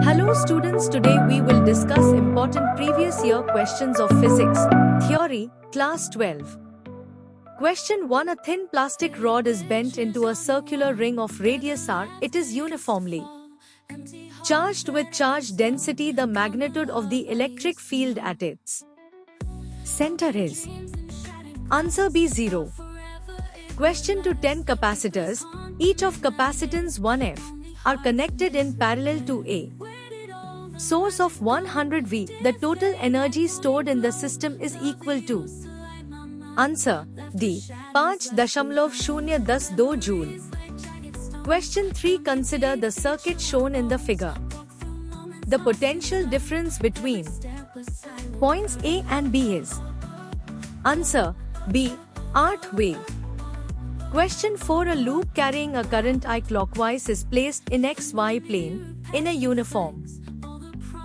Hello students, today we will discuss important previous year questions of physics, theory, class 12. Question 1. A thin plastic rod is bent into a circular ring of radius r. It is uniformly charged with charge density. The magnitude of the electric field at its center is. Answer B 0. Question to 10 capacitors, each of capacitance 1F, are connected in parallel to a source of 100 V. The total energy stored in the system is equal to. Answer D. 5.010 joule. Question 3. Consider the circuit shown in the figure. The potential difference between points A and B is. Answer B. Rth wave. Question 4. A loop carrying a current I clockwise is placed in XY plane in a uniform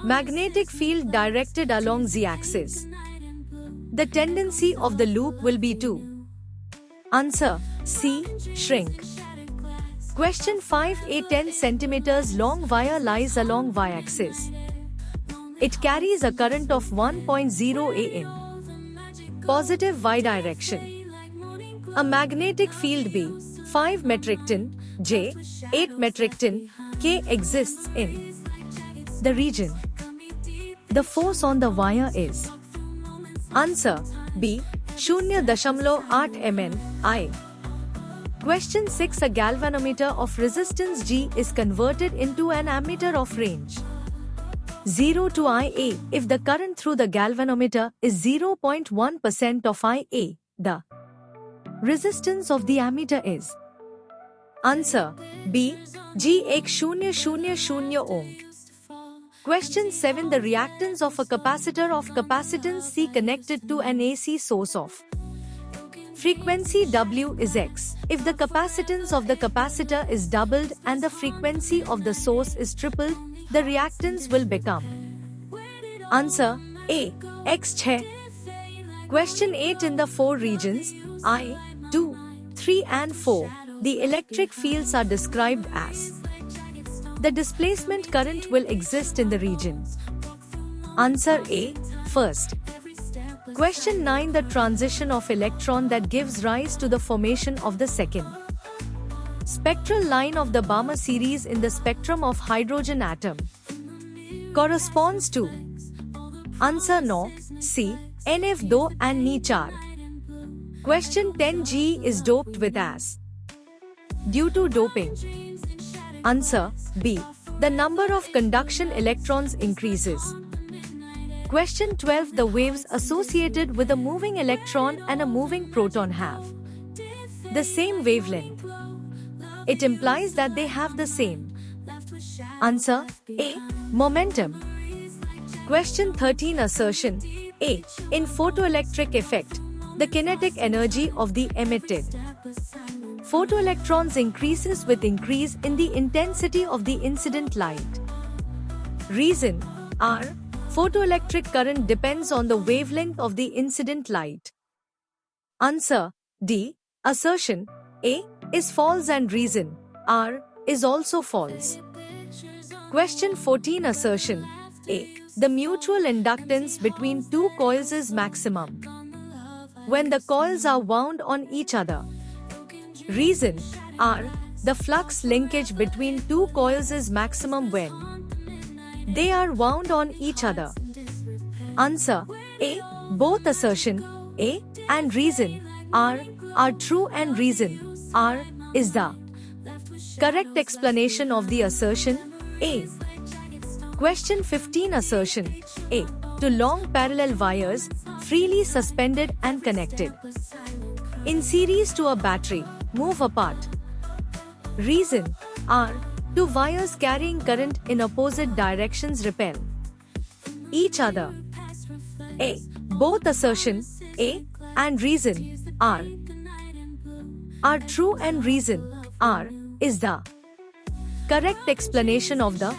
magnetic field directed along z-axis. The tendency of the loop will be to. Answer C. Shrink. Question 5. A 10 cm long wire lies along y-axis. It carries a current of 1.0 A in positive y direction. A magnetic field B, 5 metric ton, J, 8 metric ton, K exists in the region. The force on the wire is. Answer B. 0.8 mN I. Question 6. A galvanometer of resistance G is converted into an ammeter of range 0 to IA. If the current through the galvanometer is 0.1% of IA, the resistance of the ammeter is. Answer B. G 1,000 ohm. Question 7. The reactance of a capacitor of capacitance C connected to an AC source of frequency W is X. If the capacitance of the capacitor is doubled and the frequency of the source is tripled, the reactance will become. Answer A. X 6. Question 8. In the four regions I, 2, 3 and 4, the electric fields are described as. The displacement current will exist in the region. Answer A. First. Question 9. The transition of electron that gives rise to the formation of the second spectral line of the Balmer series in the spectrum of hydrogen atom corresponds to. Answer No. C. NF2 and Ni4. Question 10. G is doped with as. Due to doping. Answer B. The number of conduction electrons increases. Question 12. The waves associated with a moving electron and a moving proton have the same wavelength. It implies that they have the same. Answer A. Momentum. Question 13. Assertion A. In photoelectric effect, the kinetic energy of the emitted photoelectrons increases with increase in the intensity of the incident light. Reason R. Photoelectric current depends on the wavelength of the incident light. Answer D. Assertion A is false and reason R is also false. Question 14. Assertion A. The mutual inductance between two coils is maximum when the coils are wound on each other. Reason R. The flux linkage between two coils is maximum when they are wound on each other. Answer A. Both assertion A and reason R are true and reason R is the correct explanation of the assertion A. Question 15. Assertion A. To long parallel wires, freely suspended and connected in series to a battery, move apart. Reason R. Two wires carrying current in opposite directions repel each other. A. Both assertion A and reason R are true and reason R is the correct explanation of the